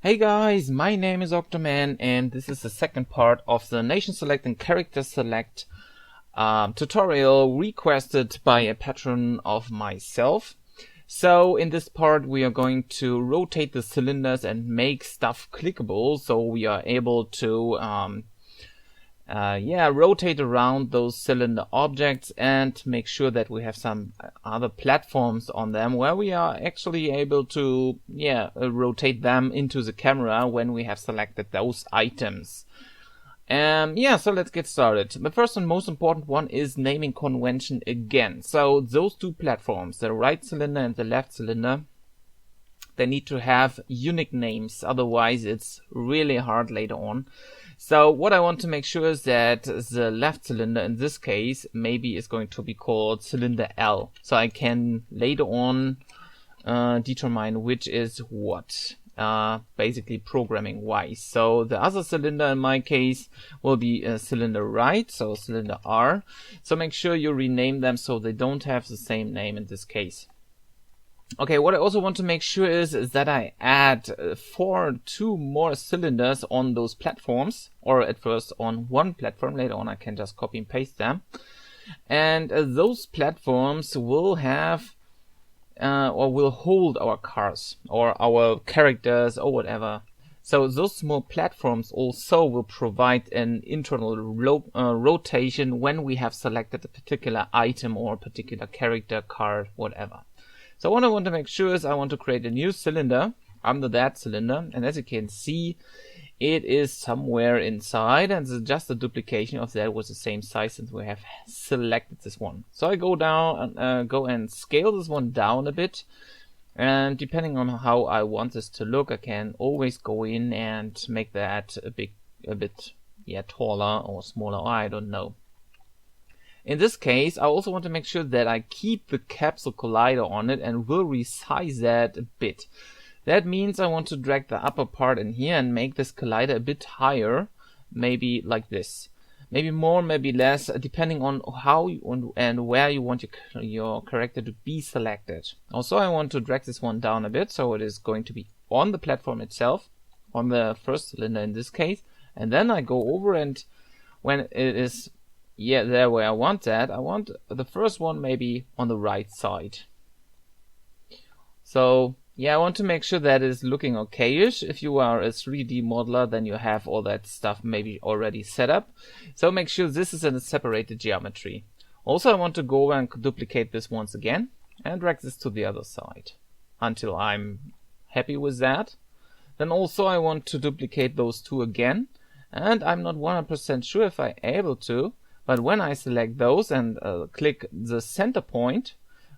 Hey guys, my name is xOctoManx and this is the second part of the nation select and character select tutorial requested by a patron of myself. So in this part we are going to rotate the cylinders and make stuff clickable, so we are able to rotate around those cylinder objects and make sure that we have some other platforms on them where we are actually able to rotate them into the camera when we have selected those items. So let's get started. The first and most important one is naming convention again. So those two platforms, the right cylinder and the left cylinder, they need to have unique names, otherwise it's really hard later on. So what I want to make sure is that the left cylinder in this case maybe is going to be called cylinder L, so I can later on determine which is what, basically programming wise. So the other cylinder in my case will be cylinder right, so cylinder R. So make sure you rename them so they don't have the same name in this case. Okay, what I also want to make sure is that I add two more cylinders on those platforms, or at first on one platform. Later on I can just copy and paste them. And those platforms will have or will hold our cars or our characters or whatever. So those small platforms also will provide an internal rotation when we have selected a particular item or a particular character, card, whatever. So what I want to make sure is I want to create a new cylinder under that cylinder, and as you can see it is somewhere inside, and it's just a duplication of that with the same size since we have selected this one. So I go down and go and scale this one down a bit, and depending on how I want this to look, I can always go in and make that a bit taller or smaller, I don't know. In this case, I also want to make sure that I keep the capsule collider on it and will resize that a bit. That means I want to drag the upper part in here and make this collider a bit higher, maybe like this. Maybe more, maybe less, depending on how and where you want your character to be selected. Also, I want to drag this one down a bit, so it is going to be on the platform itself, on the first cylinder in this case. And then I go over, and when it is there where I want that, I want the first one maybe on the right side. So I want to make sure that is looking okayish. If you are a 3D modeler, then you have all that stuff maybe already set up. So make sure this is in a separated geometry. Also, I want to go and duplicate this once again and drag this to the other side until I'm happy with that. Then also I want to duplicate those two again, and I'm not 100% sure if I'm able to, but when I select those and click the center point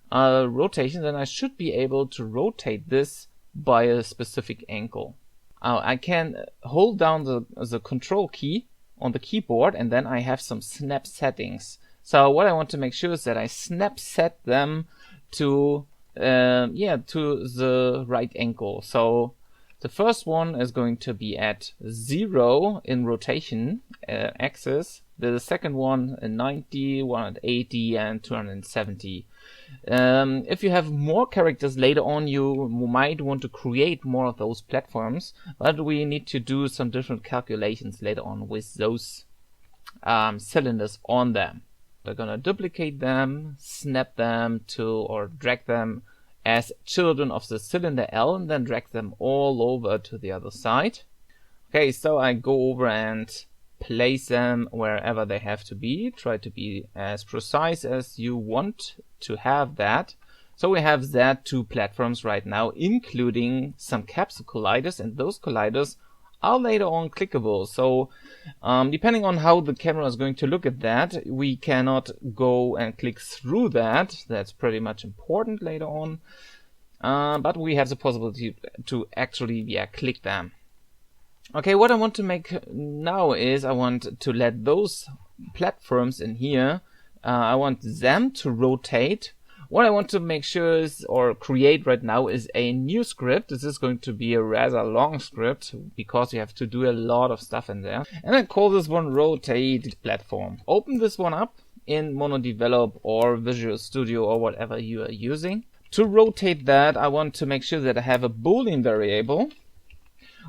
rotation, then I should be able to rotate this by a specific angle. I can hold down the control key on the keyboard, and then I have some snap settings. So what I want to make sure is that I snap set them to the right angle. So the first one is going to be at 0 in rotation axis. The second one 90, 180 and 270. If you have more characters later on, you might want to create more of those platforms, but we need to do some different calculations later on with those cylinders on them. We're gonna duplicate them, snap them to, or drag them as children of the cylinder L, and then drag them all over to the other side. Okay, so I go over and place them wherever they have to be. Try to be as precise as you want to have that. So we have that two platforms right now, including some capsule colliders, and those colliders are later on clickable. So depending on how the camera is going to look at that, we cannot go and click through that. That's pretty much important later on. But we have the possibility to actually click them. Okay, what I want to make now is I want to let those platforms in here, I want them to rotate. What I want to make sure is, or create right now, is a new script. This is going to be a rather long script because you have to do a lot of stuff in there. And I call this one rotate platform. Open this one up in MonoDevelop or Visual Studio or whatever you are using. To rotate that, I want to make sure that I have a Boolean variable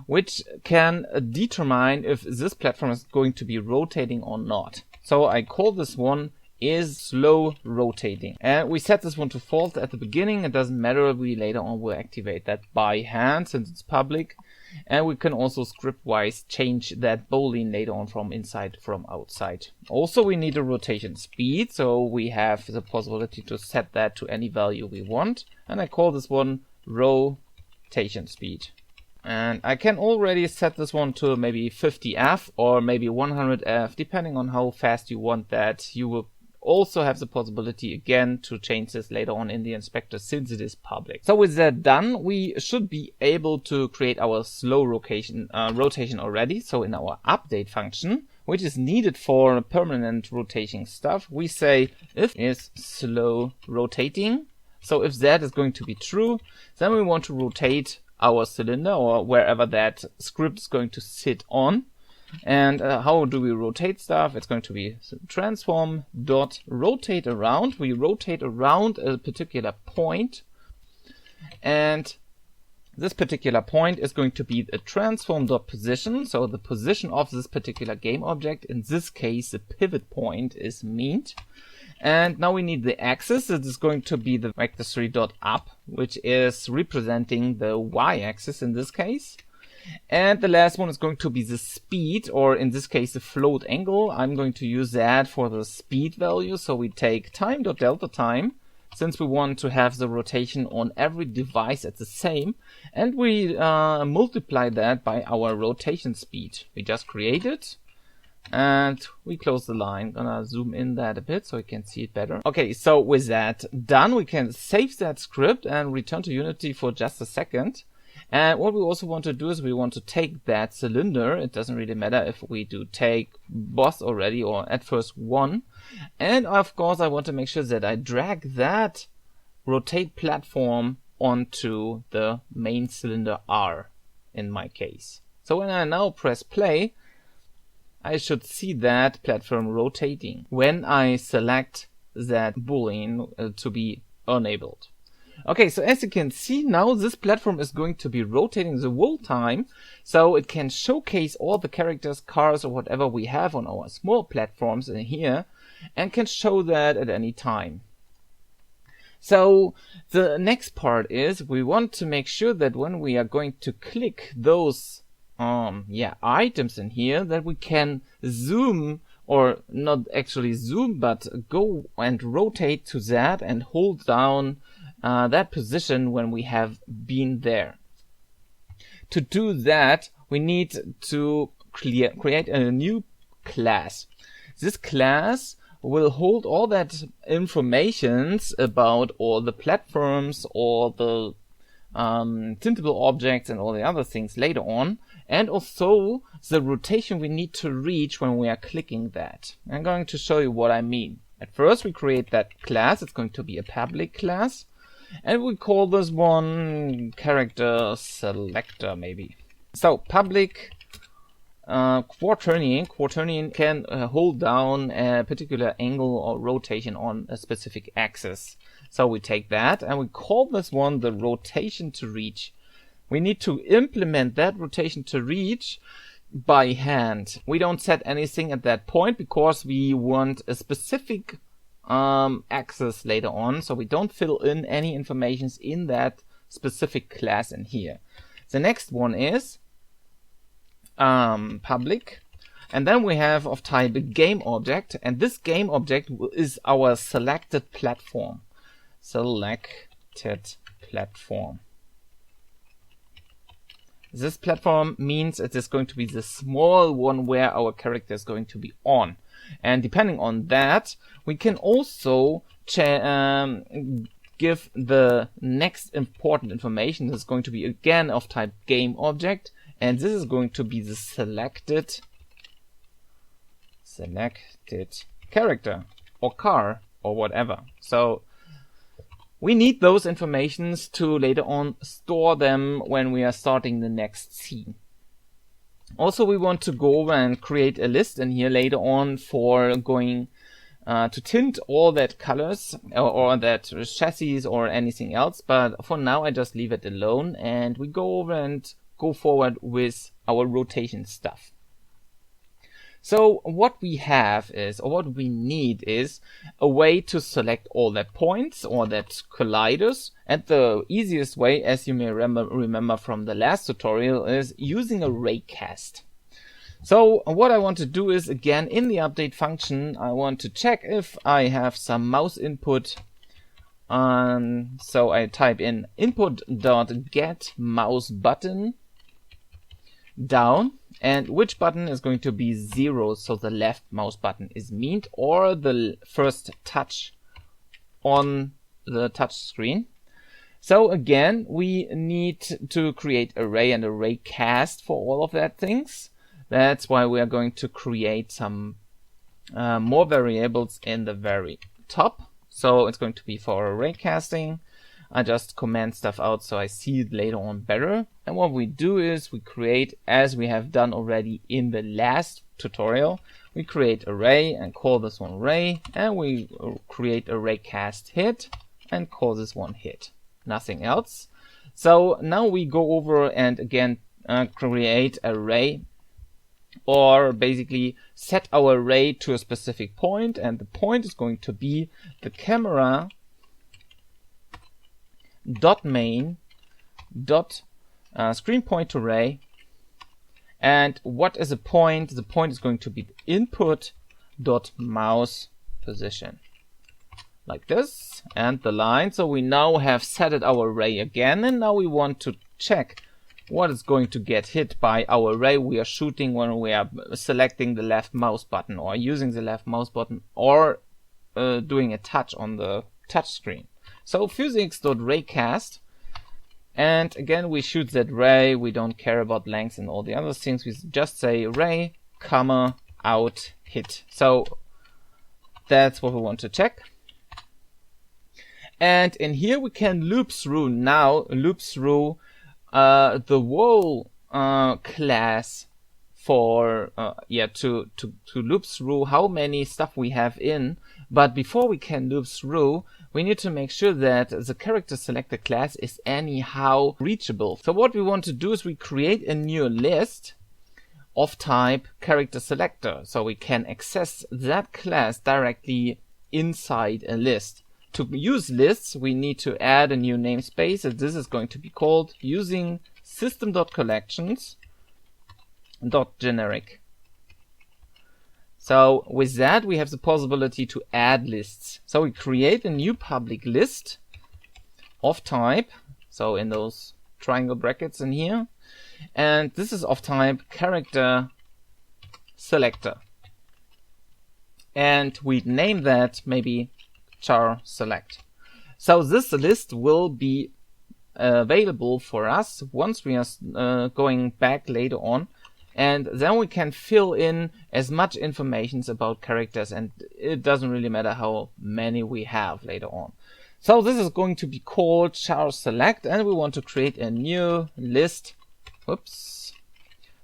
which can determine if this platform is going to be rotating or not. So I call this one is slow rotating, and we set this one to false at the beginning. It doesn't matter, we later on will activate that by hand since it's public, and we can also script wise change that boolean later on from inside, from outside. Also we need a rotation speed, so we have the possibility to set that to any value we want, and I call this one rotation speed. And I can already set this one to maybe 50F or maybe 100F, depending on how fast you want that. You will also have the possibility again to change this later on in the inspector since it is public. So with that done, we should be able to create our slow rotation already. So in our update function, which is needed for permanent rotating stuff, we say if is slow rotating. So if that is going to be true, then we want to rotate our cylinder or wherever that script is going to sit on. And how do we rotate stuff? It's going to be transform dot rotate around. We rotate around a particular point, and this particular point is going to be the transform dot position. So the position of this particular game object, in this case the pivot point, is meant. And now we need the axis. It is going to be the vector3.up, which is representing the y-axis in this case. And the last one is going to be the speed, or in this case the float angle. I'm going to use that for the speed value. So we take time.delta time, since we want to have the rotation on every device at the same, and we multiply that by our rotation speed we just created. And we close the line. Gonna zoom in that a bit so you can see it better. Okay, so with that done, we can save that script and return to Unity for just a second. And what we also want to do is we want to take that cylinder. It doesn't really matter if we do take boss already or at first one. And of course I want to make sure that I drag that rotate platform onto the main cylinder R in my case. So when I now press play, I should see that platform rotating when I select that boolean to be enabled. Okay, so as you can see now, this platform is going to be rotating the whole time, so it can showcase all the characters, cars, or whatever we have on our small platforms in here, and can show that at any time. So the next part is we want to make sure that when we are going to click those items in here, that we can zoom, or not actually zoom, but go and rotate to that and hold down that position when we have been there. To do that, we need to create a new class. This class will hold all that informations about all the platforms, all the tintable objects and all the other things later on, and also the rotation we need to reach when we are clicking that. I'm going to show you what I mean. At first we create that class. It's going to be a public class, and we call this one character selector maybe. So public quaternion can hold down a particular angle or rotation on a specific axis. So we take that and we call this one the rotation to reach. We need to implement that rotation to reach by hand. We don't set anything at that point because we want a specific axis later on, so we don't fill in any informations in that specific class in here. The next one is public, and then we have of type game object, and this game object is our selected platform. Selected platform. This platform means it is going to be the small one where our character is going to be on. And depending on that, we can also give the next important information. This is going to be again of type game object, and this is going to be the selected character or car or whatever. So we need those informations to later on store them when we are starting the next scene. Also, we want to go over and create a list in here later on for going to tint all that colors or that chassis or anything else. But for now, I just leave it alone, and we go over and go forward with our rotation stuff. So what we have is, or what we need is, a way to select all that points or that colliders. And the easiest way, as you may remember from the last tutorial, is using a raycast. So what I want to do is, again, in the update function, I want to check if I have some mouse input. So I type in input.getMouseButton down, and which button is going to be 0, so the left mouse button is meant, or the first touch on the touch screen. So again, we need to create array and array cast for all of that things. That's why we are going to create some more variables in the very top. So it's going to be for array casting. I just comment stuff out so I see it later on better. And what we do is we create, as we have done already in the last tutorial, we create array and call this one array, and we create array cast hit and call this one hit. Nothing else. So now we go over and again create array, or basically set our array to a specific point, and the point is going to be the camera dot main dot screen point array. And what is a point? The point is going to be the input dot mouse position, like this, and the line. So we now have set it our array again, and now we want to check what is going to get hit by our array we are shooting when we are selecting the left mouse button, or using the left mouse button, or doing a touch on the touch screen. So physics.raycast, and again we shoot that ray. We don't care about length and all the other things. We just say ray, comma, out, hit. So that's what we want to check. And in here we can loop through the whole class for to loop through how many stuff we have in. But before we can loop through, we need to make sure that the character selector class is anyhow reachable. So what we want to do is we create a new list of type character selector, so we can access that class directly inside a list. To use lists, we need to add a new namespace, and this is going to be called using system.collections.generic. So with that, we have the possibility to add lists. So we create a new public list of type, so in those triangle brackets in here, and this is of type character selector. And we name that maybe char select. So this list will be available for us once we are going back later on, and then we can fill in as much information about characters, and it doesn't really matter how many we have later on. So this is going to be called char select, and we want to create a new list,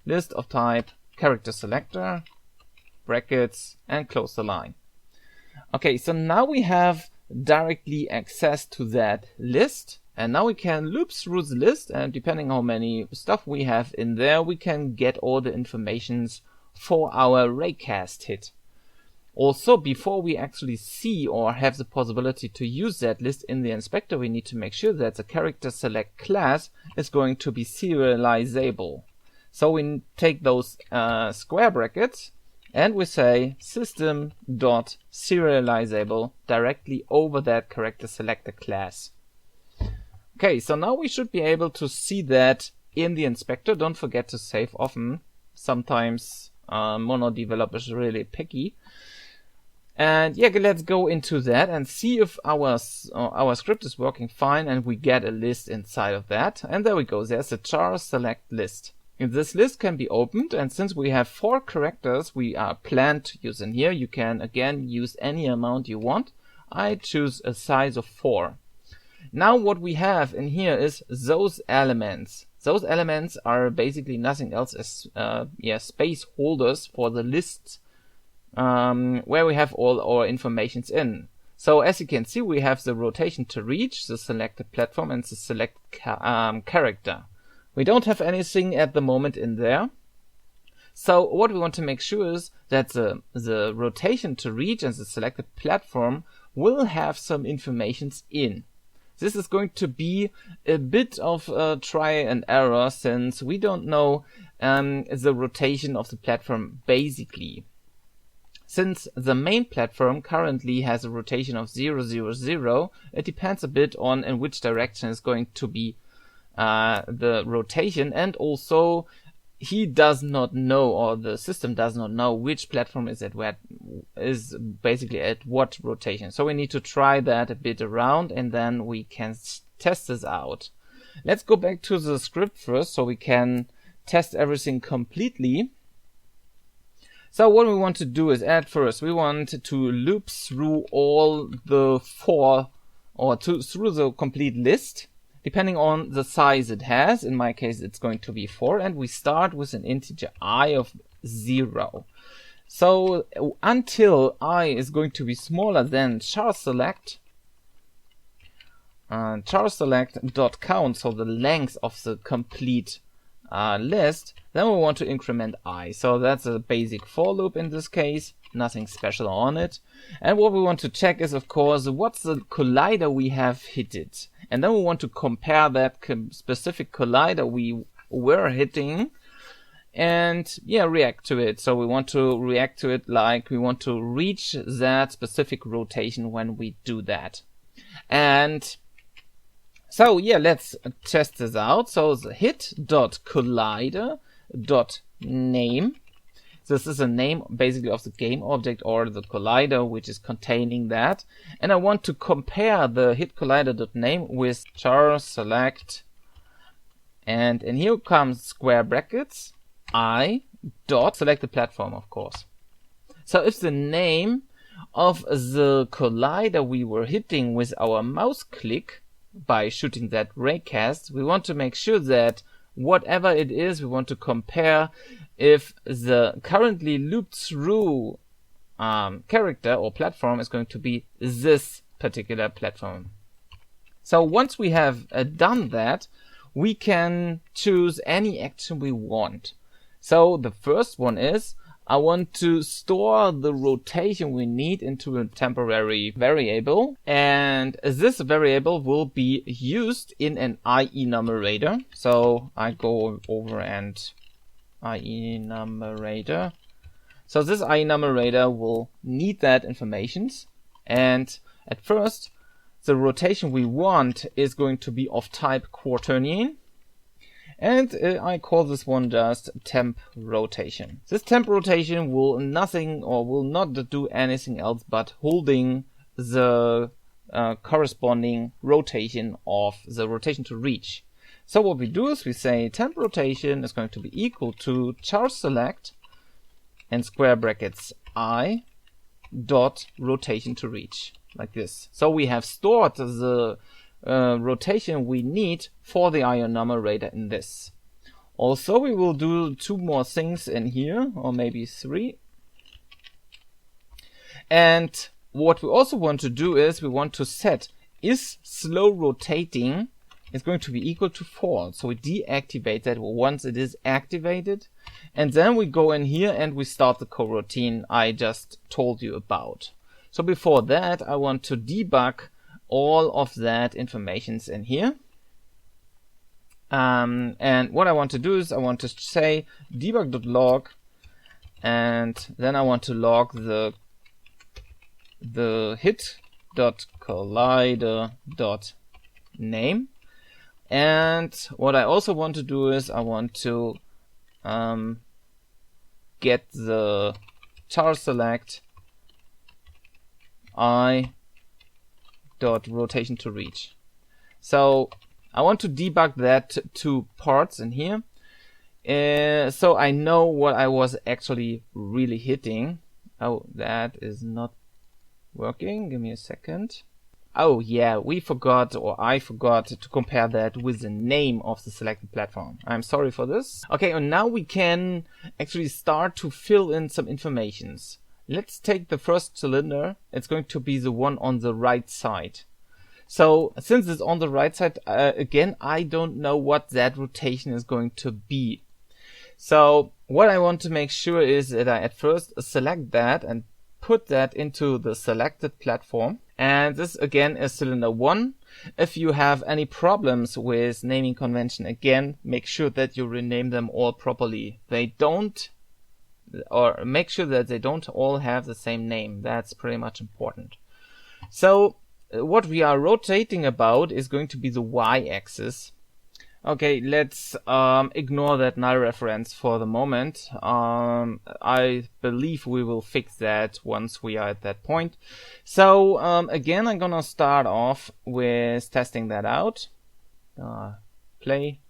list of type character selector, brackets, and close the line. Okay, so now we have directly access to that list, and now we can loop through the list, and depending how many stuff we have in there, we can get all the informations for our raycast hit. Also, before we actually see or have the possibility to use that list in the inspector, we need to make sure that the character select class is going to be serializable. So we take those square brackets and we say system.serializable directly over that character selector class. Okay, so now we should be able to see that in the inspector. Don't forget to save often. Sometimes Mono developers are really picky. And yeah, let's go into that and see if our script is working fine, and we get a list inside of that. And there we go, there's a char select list. This list can be opened, and since we have 4 characters we are planned to use in here, you can again use any amount you want. I choose a size of 4. Now what we have in here is those elements. Those elements are basically nothing else as space holders for the lists where we have all our informations in. So as you can see, we have the rotation to reach, the selected platform, and the select character. We don't have anything at the moment in there. So what we want to make sure is that the rotation to reach and the selected platform will have some informations in. This is going to be a bit of a try and error, since we don't know the rotation of the platform basically. Since the main platform currently has a rotation of 0, 0, 0, it depends a bit on in which direction is going to be the rotation, and also he does not know, or the system does not know, which platform is basically at what rotation. So we need to try that a bit around, and then we can test this out. Let's go back to the script first so we can test everything completely. So what we want to do is, at first we want to loop through all the through the complete list, depending on the size it has. In my case, it's going to be 4, and we start with an integer I of 0. So until I is going to be smaller than charSelect, charSelect.count, so the length of the complete list, then we want to increment I. So that's a basic for loop in this case, nothing special on it. And what we want to check is, of course, what's the collider we have hit. And then we want to compare that specific collider we were hitting and react to it. So we want to react to it like we want to reach that specific rotation when we do that. And so let's test this out. So the hit.collider.name. This is a name basically of the game object or the collider which is containing that. And I want to compare the hit collider.name with charSelect. And here comes square brackets I dot select the platform, of course. So if the name of the collider we were hitting with our mouse click by shooting that raycast, we want to make sure that whatever it is, we want to compare if the currently looped through character or platform is going to be this particular platform. So once we have done that, we can choose any action we want. So the first one is, I want to store the rotation we need into a temporary variable, and this variable will be used in an IE-numerator. So I go over and IE-numerator. So this IE-numerator will need that information, and at first the rotation we want is going to be of type quaternion. And I call this one just temp rotation. This temp rotation will not do anything else but holding the corresponding rotation of the rotation to reach. So what we do is we say temp rotation is going to be equal to charSelect and square brackets I dot rotation to reach, like this. So we have stored the rotation we need for the IE-numerator in this. Also, we will do 2 more things in here, or maybe 3. And what we also want to do is we want to set is slow rotating is going to be equal to false. So we deactivate that once it is activated, and then we go in here and we start the coroutine I just told you about. So before that, I want to debug all of that information's in here. And what I want to do is I want to say debug.log, and then I want to log the hit.collider.name. And what I also want to do is I want to get the charSelect I dot rotation to reach. So I want to debug that 2 parts in here, so I know what I was actually really hitting. Oh, that is not working. Give me a second. Oh yeah, we forgot, or I forgot to compare that with the name of the selected platform. I'm sorry for this. Okay, and now we can actually start to fill in some informations. Let's take the first cylinder. It's going to be the one on the right side. So since it's on the right side, again, I don't know what that rotation is going to be. So what I want to make sure is that I at first select that and put that into the selected platform. And this again is cylinder 1. If you have any problems with naming convention, again, make sure that you rename them all properly. They don't, or make sure that they don't all have the same name. That's pretty much important. So what we are rotating about is going to be the y-axis. Okay, let's ignore that null reference for the moment. I believe we will fix that once we are at that point. So again, I'm gonna start off with testing that out. Play.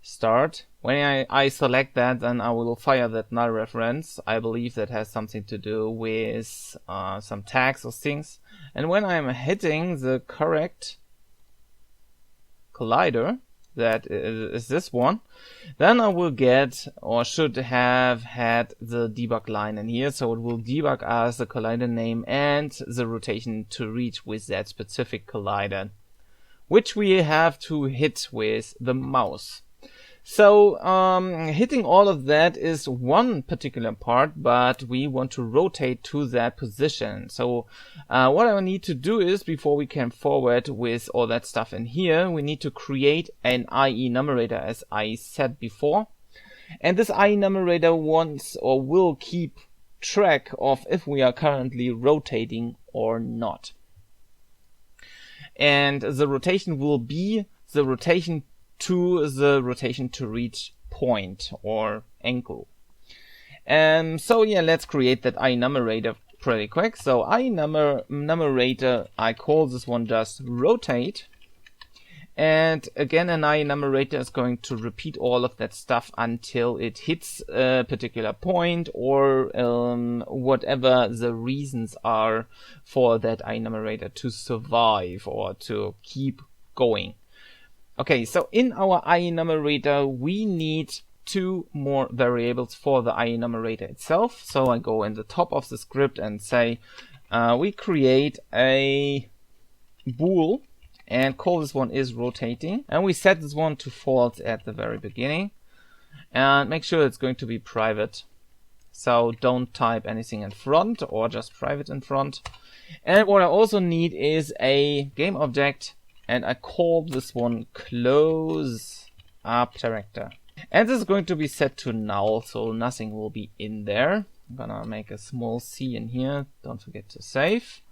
Start. When I select that, then I will fire that null reference. I believe that has something to do with some tags or things. And when I'm hitting the correct collider, that is this one, then I will get, or should have had, the debug line in here. So it will debug us the collider name and the rotation to reach with that specific collider, which we have to hit with the mouse. So hitting all of that is one particular part, but we want to rotate to that position. So what I need to do is, before we can forward with all that stuff in here, we need to create an IE numerator, as I said before. And this IE numerator wants or will keep track of if we are currently rotating or not. And the rotation will be the rotation to the rotation to reach point or angle. So yeah, let's create that IE numerator pretty quick. So IE numerator, I call this one just rotate. And again, an IE numerator is going to repeat all of that stuff until it hits a particular point, or whatever the reasons are for that IE numerator to survive or to keep going. Okay, so in our IE numerator, we need two more variables for the IE numerator itself. So I go in the top of the script and say, we create a bool and call this one is rotating. And we set this one to false at the very beginning. And make sure it's going to be private. So don't type anything in front, or just private in front. And what I also need is a game object, and I call this one close up character. And this is going to be set to null, so nothing will be in there. I'm gonna make a small c in here, don't forget to save.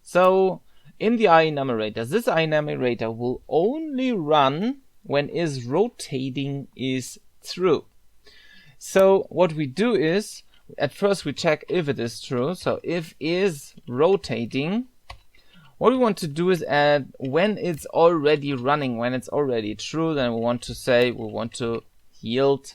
So in the IE numerator, this IE numerator will only run when is rotating is true. So what we do is, at first we check if it is true. So if is rotating, what we want to do is add when it's already running, when it's already true, then we want to say we want to yield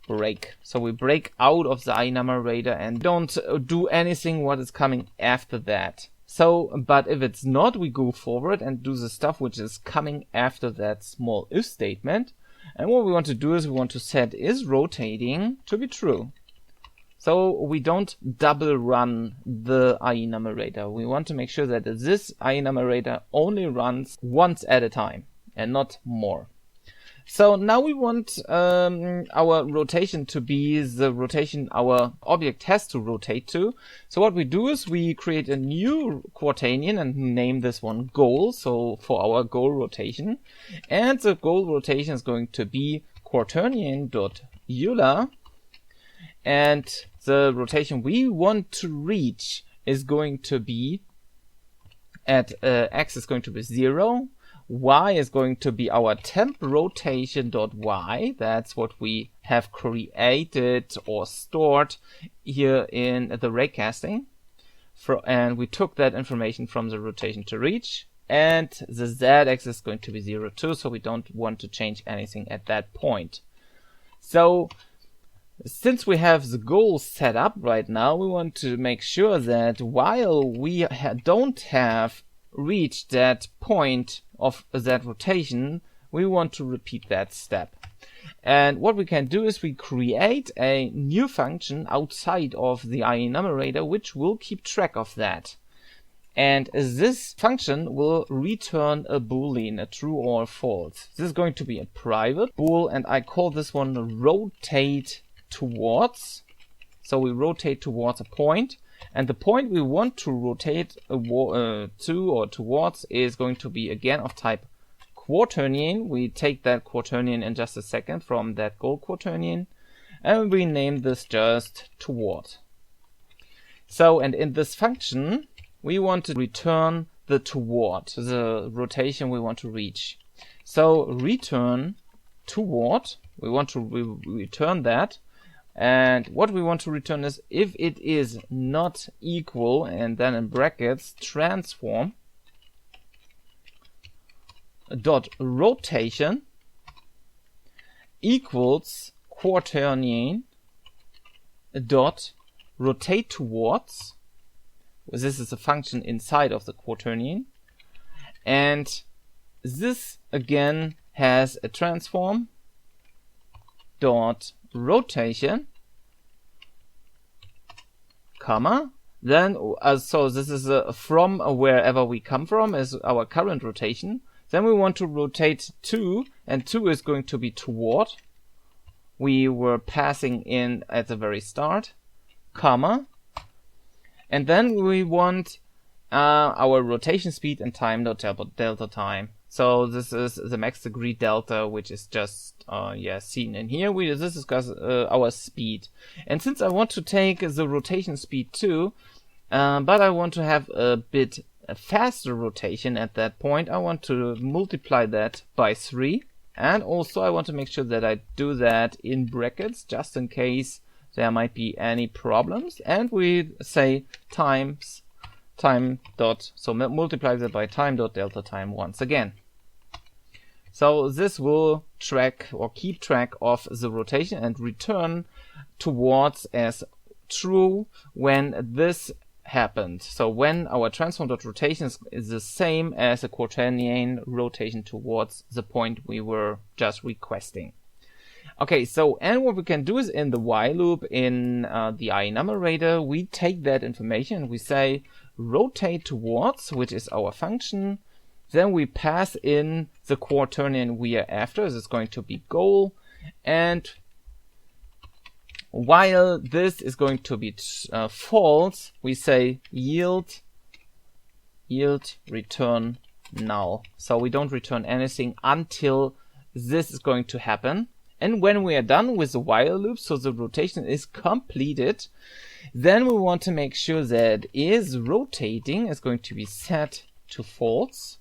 break. So we break out of the IE numerator and don't do anything what is coming after that. So, but if it's not, we go forward and do the stuff which is coming after that small if statement. And what we want to do is we want to set is rotating to be true. So we don't double run the IE numerator. We want to make sure that this IE numerator only runs once at a time and not more. So now we want our rotation to be the rotation our object has to rotate to. So what we do is we create a new quaternion and name this one goal. So for our goal rotation, and the goal rotation is going to be quaternion.euler, and the rotation we want to reach is going to be at x is going to be 0. Y is going to be our temp rotation.y. That's what we have created or stored here in the raycasting. And we took that information from the rotation to reach. And the z-axis is going to be 0 too, so we don't want to change anything at that point. So since we have the goal set up right now, we want to make sure that while we don't have reached that point of that rotation, we want to repeat that step. And what we can do is we create a new function outside of the IE numerator which will keep track of that. And this function will return a boolean, a true or a false. This is going to be a private bool, and I call this one rotate towards. So we rotate towards a point, and the point we want to rotate to or towards is going to be again of type quaternion. We take that quaternion in just a second from that gold quaternion, and we name this just toward. So, and in this function, we want to return the toward, the rotation we want to reach. So return toward, we want to return that. And what we want to return is if it is not equal, and then in brackets, transform dot rotation equals quaternion dot rotate towards. This is a function inside of the quaternion, and this again has a transform dot rotation comma, then so this is from wherever we come from is our current rotation. Then we want to rotate to, and to is going to be toward. We were passing in at the very start, comma, and then we want our rotation speed and time dot delta time. So this is the max degree delta, which is just seen in here. This is our speed, and since I want to take the rotation speed too, but I want to have a bit faster rotation at that point, I want to multiply that by 3, and also I want to make sure that I do that in brackets just in case there might be any problems, and we say times time dot, so multiply that by time dot delta time once again. So this will track or keep track of the rotation and return towards as true when this happened. So when our transform.rotation is the same as a quaternion rotation towards the point we were just requesting. Okay, so and what we can do is in the while loop in the enumerator, we take that information and we say rotate towards, which is our function. Then we pass in the quaternion we are after. This is going to be goal. And while this is going to be false, we say yield return null. So we don't return anything until this is going to happen. And when we are done with the while loop, so the rotation is completed, then we want to make sure that is rotating is going to be set to false.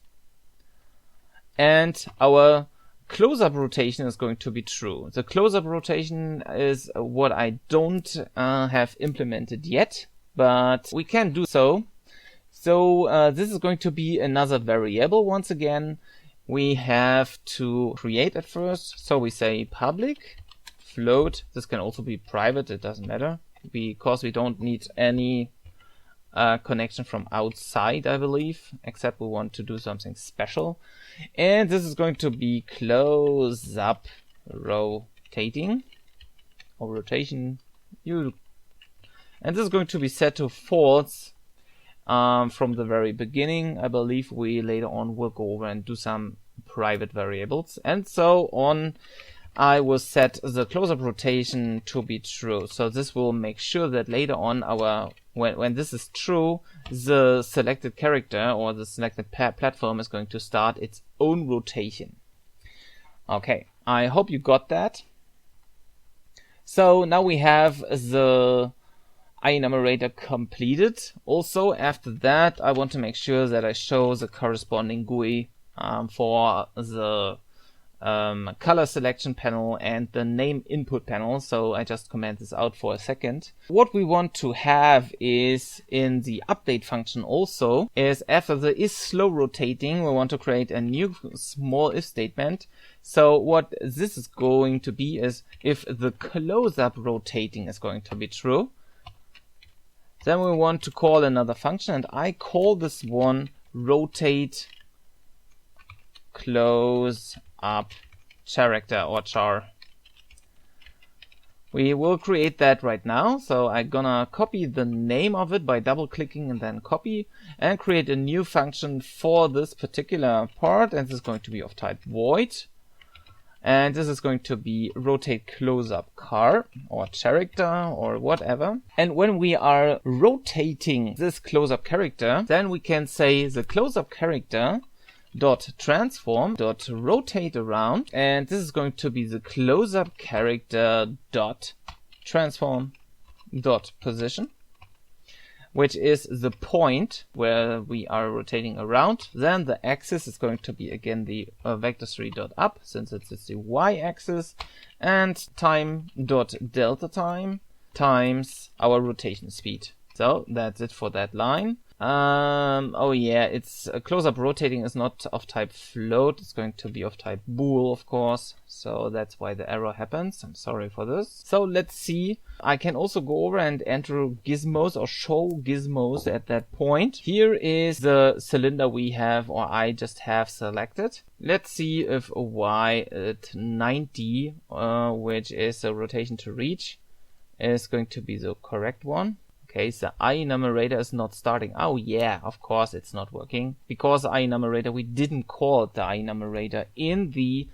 And our close-up rotation is going to be true. The close-up rotation is what I don't have implemented yet, but we can do so. So this is going to be another variable. Once again, we have to create at first. So we say public float. This can also be private. It doesn't matter because we don't need any connection from outside, I believe, except we want to do something special. And this is going to be close up rotating or rotation. And this is going to be set to false from the very beginning. I believe we later on will go over and do some private variables. And so on, I will set the close-up rotation to be true. So this will make sure that later on when this is true, the selected character or the selected platform is going to start its own rotation. Okay, I hope you got that. So now we have the enumerator completed. Also, after that, I want to make sure that I show the corresponding GUI for the color selection panel and the name input panel. So I just comment this out for a second. What we want to have is in the update function also is after the is slow rotating, we want to create a new small if statement. So what this is going to be is if the close-up rotating is going to be true, then we want to call another function, and I call this one rotate close up character or char. We will create that right now. So I'm gonna copy the name of it by double clicking and then copy, and create a new function for this particular part. And this is going to be of type void. And this is going to be rotate close-up car or character or whatever. And when we are rotating this close-up character, then we can say the close-up character dot transform dot rotate around, and this is going to be the close-up character dot transform dot position, which is the point where we are rotating around. Then the axis is going to be again the vector3.up, since it's the y-axis, and time dot delta time times our rotation speed. So that's it for that line. Oh yeah, it's close-up rotating is not of type float. It's going to be of type bool, of course. So that's why the error happens. I'm sorry for this. So let's see. I can also go over and enter gizmos or show gizmos at that point. Here is the cylinder we have, or I just have selected. Let's see if y at 90, which is a rotation to reach, is going to be the correct one. Okay, so enumerator is not starting. Oh yeah, of course it's not working, because enumerator, we didn't call it the enumerator in the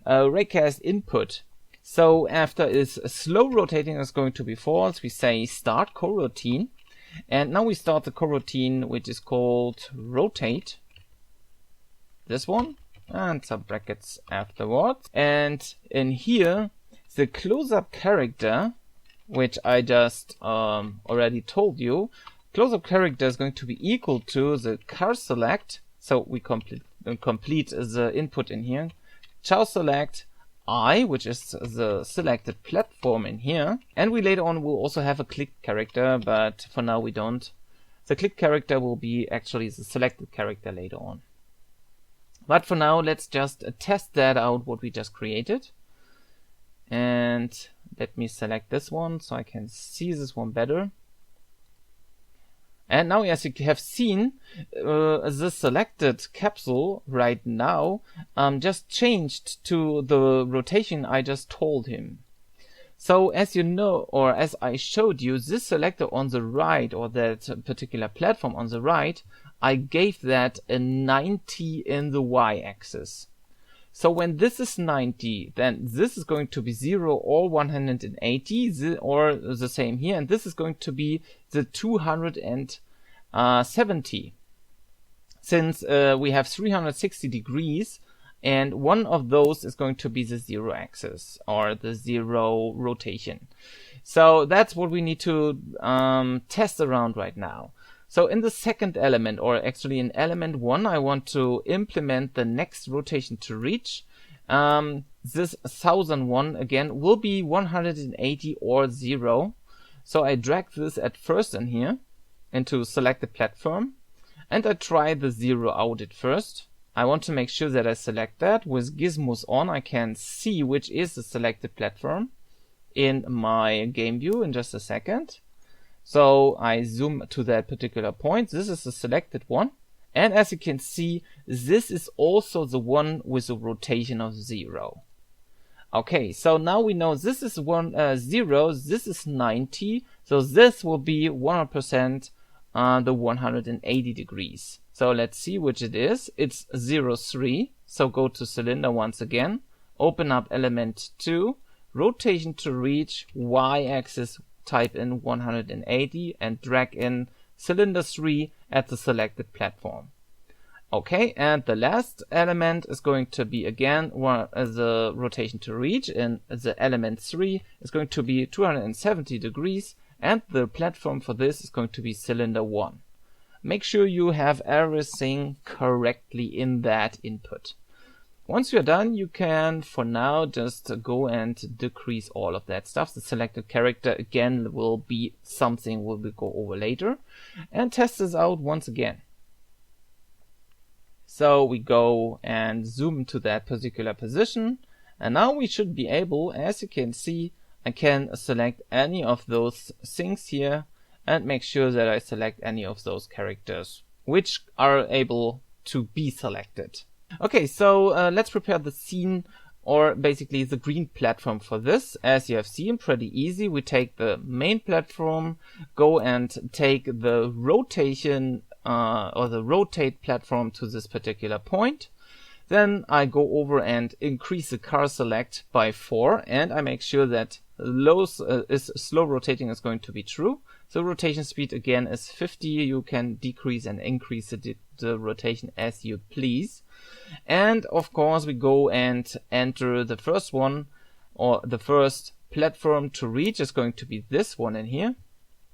raycast input. So after is slow rotating is going to be false, we say start coroutine, and now we start the coroutine, which is called rotate. This one, and some brackets afterwards. And in here, the close-up character, which I just already told you, close-up character is going to be equal to the char select. So we complete the input in here. Char select I, which is the selected platform in here. And we later on will also have a click character, but for now we don't. The click character will be actually the selected character later on. But for now, let's just test that out, what we just created. And let me select this one so I can see this one better. And now, as you have seen, the selected capsule right now just changed to the rotation I just told him. So as you know, or as I showed you, this selector on the right, or that particular platform on the right, I gave that a 90 in the y-axis. So when this is 90, then this is going to be 0 or 180, or the same here, and this is going to be the 270. Since we have 360 degrees, and one of those is going to be the 0 axis, or the 0 rotation. So that's what we need to test around right now. So in the second element, or actually in element 1, I want to implement the next rotation to reach. This 1001 again will be 180 or 0. So I drag this at first in here into select the platform, and I try the 0 out at first. I want to make sure that I select that. With gizmos on, I can see which is the selected platform in my game view in just a second. So I zoom to that particular point. This is the selected one. And as you can see, this is also the one with a rotation of 0. Okay, so now we know this is 0, this is 90. So this will be 100% the 180 degrees. So let's see which it is. It's 03. So go to cylinder once again. Open up element 2. Rotation to reach, y-axis, type in 180 and drag in cylinder 3 at the selected platform. Okay, and the last element is going to be again the rotation to reach, and the element 3 is going to be 270 degrees, and the platform for this is going to be cylinder 1. Make sure you have everything correctly in that input. Once you're done, you can, for now, just go and decrease all of that stuff. The selected character, again, will be something we'll go over later. And test this out once again. So we go and zoom to that particular position. And now we should be able, as you can see, I can select any of those things here and make sure that I select any of those characters which are able to be selected. Okay, so let's prepare the scene or basically the green platform for this. As you have seen, pretty easy. We take the main platform, go and take the rotation or the rotate platform to this particular point. Then I go over and increase the car select by 4, and I make sure that slow rotating is going to be true. So rotation speed again is 50. You can decrease and increase the rotation as you please. And of course we go and enter the first one, or the first platform to reach is going to be this one in here.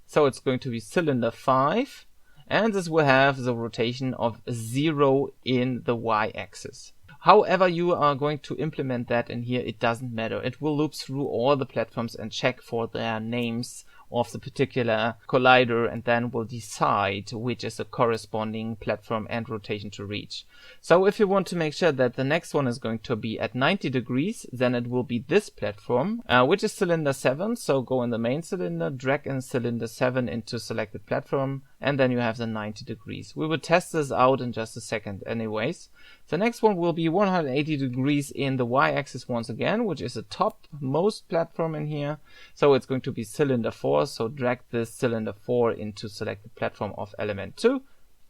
So it's going to be cylinder 5. And this will have the rotation of 0 in the y-axis. However you are going to implement that in here, it doesn't matter. It will loop through all the platforms and check for their names of the particular collider, and then will decide which is the corresponding platform and rotation to reach. So if you want to make sure that the next one is going to be at 90 degrees, then it will be this platform, which is cylinder 7. So go in the main cylinder, drag in cylinder 7 into selected platform, and then you have the 90 degrees. We will test this out in just a second anyways. The next one will be 180 degrees in the y-axis once again, which is the topmost platform in here. So it's going to be cylinder 4. So drag this cylinder 4 into selected platform of element 2.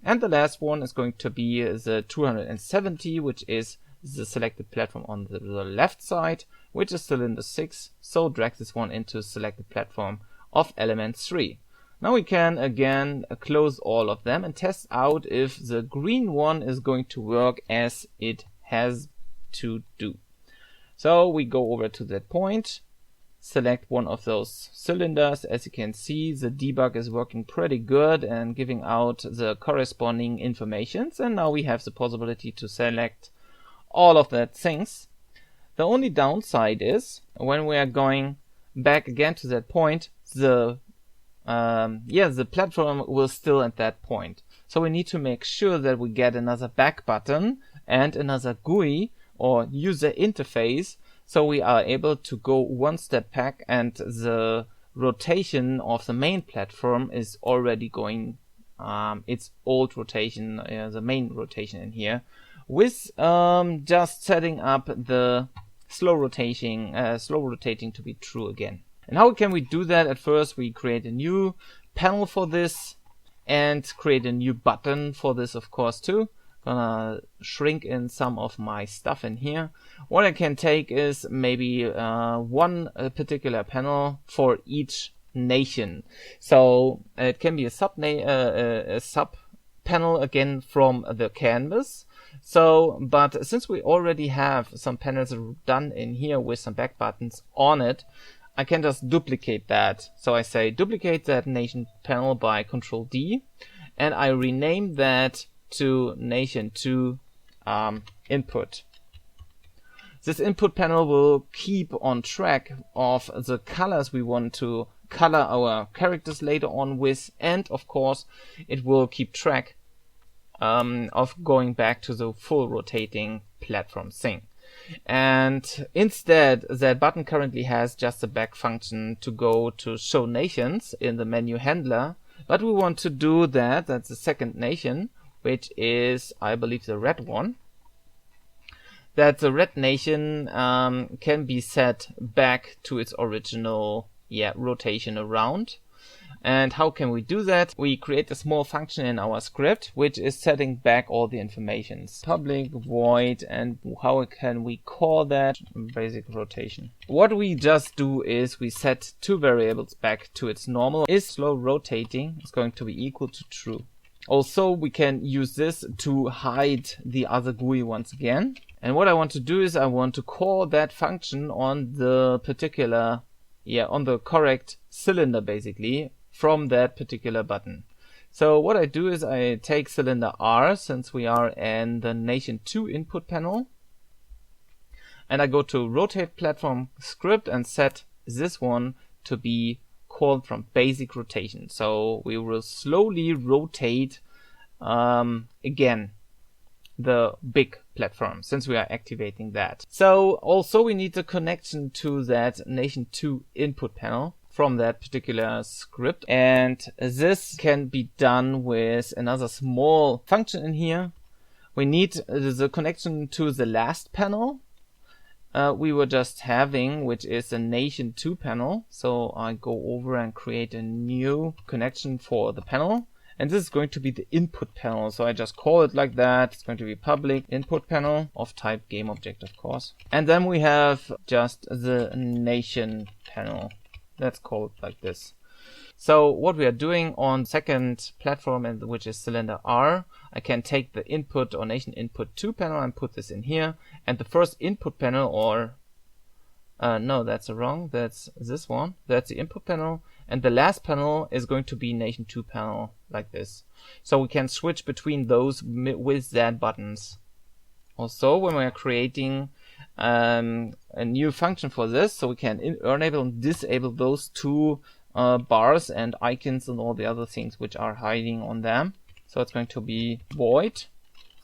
And the last one is going to be the 270, which is the selected platform on the left side, which is cylinder 6. So drag this one into selected platform of element 3. Now we can again close all of them and test out if the green one is going to work as it has to do. So we go over to that point, select one of those cylinders. As you can see, the debug is working pretty good and giving out the corresponding informations. And now we have the possibility to select all of that things. The only downside is when we are going back again to that point, the platform will still at that point. So we need to make sure that we get another back button and another GUI or user interface, so we are able to go one step back and the rotation of the main platform is already going its old rotation, the main rotation in here, with just setting up the slow rotating to be true again. And how can we do that? At first we create a new panel for this and create a new button for this, of course, too. Gonna shrink in some of my stuff in here. What I can take is maybe one particular panel for each nation. So it can be a sub panel again from the canvas. So, but since we already have some panels done in here with some back buttons on it, I can just duplicate that. So I say duplicate that nation panel by Control D, and I rename that to nation 2 input. This input panel will keep on track of the colors we want to color our characters later on with, and of course it will keep track of going back to the full rotating platform thing. And instead, that button currently has just a back function to go to show nations in the menu handler, but we want to do that. That's the second nation, which is, I believe, the red one. That the red nation can be set back to its original rotation around. And how can we do that? We create a small function in our script which is setting back all the informations. Public void, and how can we call that? Basic rotation. What we just do is we set two variables back to its normal. Is slow rotating is going to be equal to true. Also, we can use this to hide the other GUI once again. And what I want to do is I want to call that function on the particular, on the correct cylinder basically, from that particular button. So what I do is I take cylinder R, since we are in the nation 2 input panel, and I go to rotate platform script and set this one to be called from basic rotation. So we will slowly rotate again the big platform, since we are activating that. So also we need the connection to that nation 2 input panel from that particular script, and this can be done with another small function in here. We need the connection to the last panel, we were just having, which is a nation 2 panel. So I go over and create a new connection for the panel. And this is going to be the input panel. So I just call it like that. It's going to be public input panel of type GameObject, of course. And then we have just the nation panel. Let's call it like this. So what we are doing on second platform, and which is cylinder R, I can take the input or nation input 2 panel and put this in here. And the first input panel, or no, that's wrong. That's this one. That's the input panel. And the last panel is going to be nation 2 panel, like this. So we can switch between those with that buttons. Also, when we are creating a new function for this, so we can enable and disable those two bars and icons and all the other things which are hiding on them. So it's going to be void,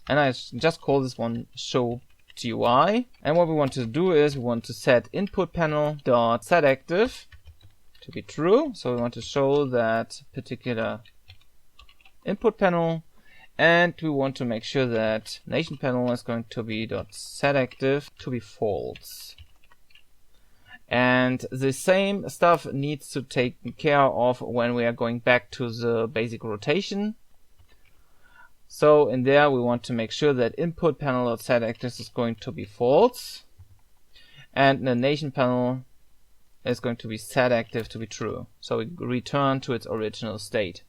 and I just call this one xOctoUI. And what we want to do is we want to set input panel dot setActive to be true. So we want to show that particular input panel, and we want to make sure that nation panel is going to be dot setActive to be false. And the same stuff needs to take care of when we are going back to the basic rotation. So in there we want to make sure that input panel set active is going to be false, and the nation panel is going to be set active to be true. So we return to its original state.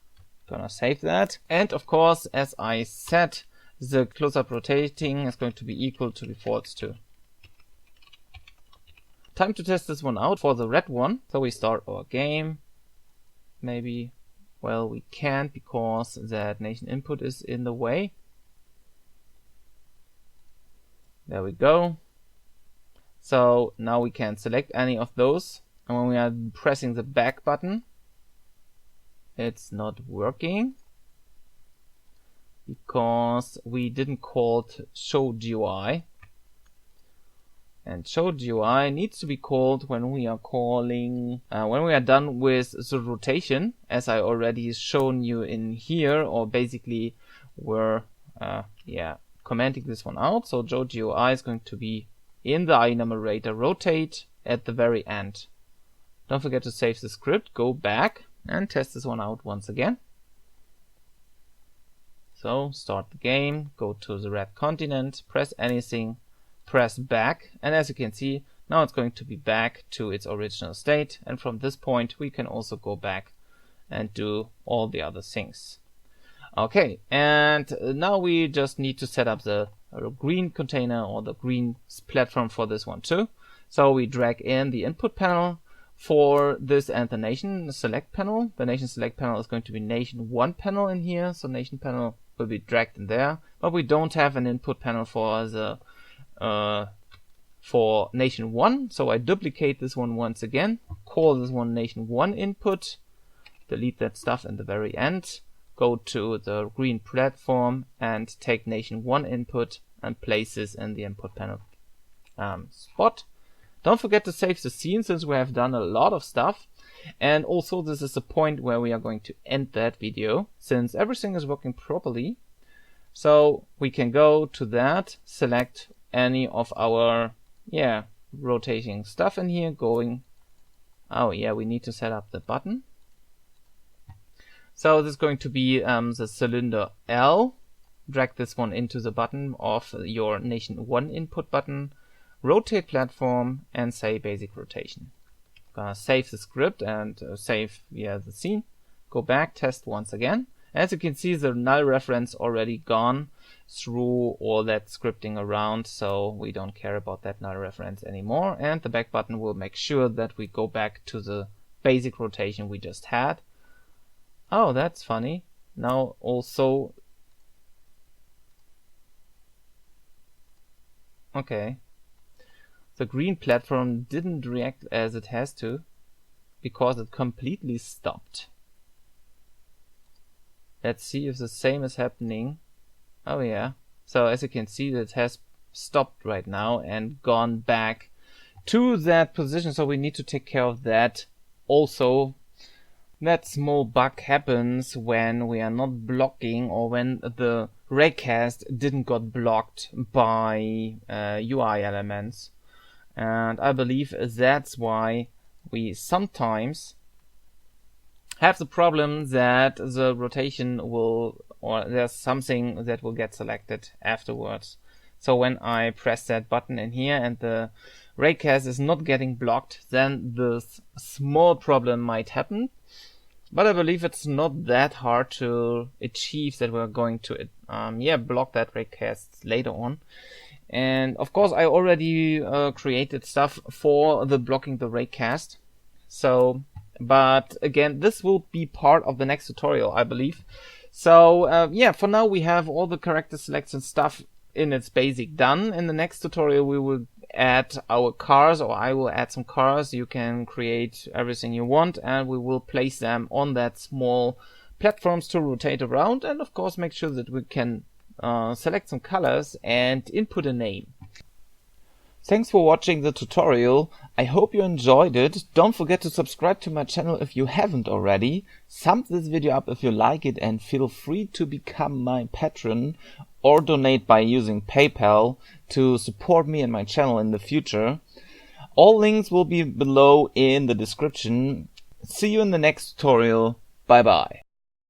Gonna save that. And of course, as I said, the close-up rotating is going to be equal to be false too. Time to test this one out for the red one. So we start our game. Maybe, well, we can't because that nation input is in the way. There we go. So now we can select any of those. And when we are pressing the back button, it's not working because we didn't call it xOctoUI. And xOctoUI needs to be called when we are calling, when we are done with the rotation, as I already shown you in here, or basically we're commenting this one out. So xOctoUI is going to be in the enumerator rotate at the very end. Don't forget to save the script, go back and test this one out once again. So start the game, go to the red continent, press anything, press back, and as you can see, now it's going to be back to its original state, and from this point we can also go back and do all the other things. Okay, and now we just need to set up the green container or the green platform for this one too. So we drag in the input panel for this and the nation select panel. The nation select panel is going to be nation 1 panel in here, so nation panel will be dragged in there, but we don't have an input panel for the for nation 1, so I duplicate this one once again, call this one nation 1 input, delete that stuff in the very end, go to the green platform and take nation 1 input and place this in the input panel spot. Don't forget to save the scene since we have done a lot of stuff, and also this is the point where we are going to end that video since everything is working properly. So we can go to that, select any of our rotating stuff in here, going, oh yeah, we need to set up the button. So this is going to be the cylinder L. Drag this one into the button of your nation 1 input button, rotate platform, and say basic rotation. Gonna save the script and save the scene. Go back, test once again. As you can see, the null reference already gone through all that scripting around, so we don't care about that null reference anymore. And the back button will make sure that we go back to the basic rotation we just had. Oh, that's funny. Now also, okay, the green platform didn't react as it has to because it completely stopped. Let's see if the same is happening. Oh yeah. So as you can see, it has stopped right now and gone back to that position. So we need to take care of that. Also, that small bug happens when we are not blocking or when the raycast didn't got blocked by UI elements. And I believe that's why we sometimes have the problem that the rotation will, or there's something that will get selected afterwards. So when I press that button in here and the raycast is not getting blocked, then this small problem might happen. But I believe it's not that hard to achieve that we're going to block that raycast later on. And of course I already created stuff for the blocking the raycast. So, but again, this will be part of the next tutorial, I believe. So for now we have all the character selection stuff in its basic done. In the next tutorial we will add our cars, or I will add some cars. You can create everything you want and we will place them on that small platforms to rotate around, and of course make sure that we can select some colors and input a name. Thanks for watching the tutorial. I hope you enjoyed it. Don't forget to subscribe to my channel if you haven't already. Thumb this video up if you like it, and feel free to become my patron or donate by using PayPal to support me and my channel in the future. All links will be below in the description. See you in the next tutorial. Bye bye.